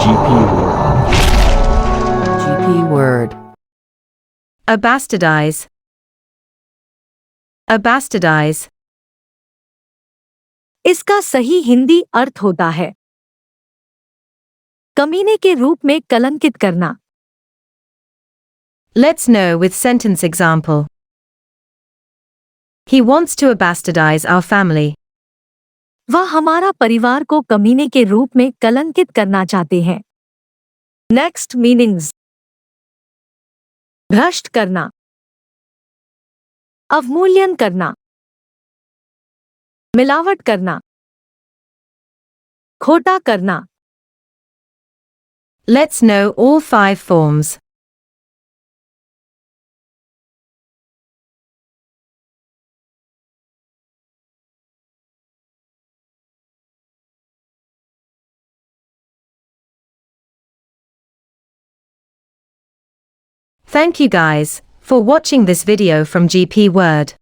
GP word. GP word. Abastardize. Abastardize. इसका सही हिंदी अर्थ होता है कमीने के रूप में कलंकित करना। Let's know with sentence example. He wants to abastardize our family. वह हमारा परिवार को कमीने के रूप में कलंकित करना चाहते हैं। Next meanings. भ्रष्ट करना, अवमूल्यन करना, मिलावट करना, खोटा करना। Let's know all 5 forms. Thank you guys for watching this video from GP Word.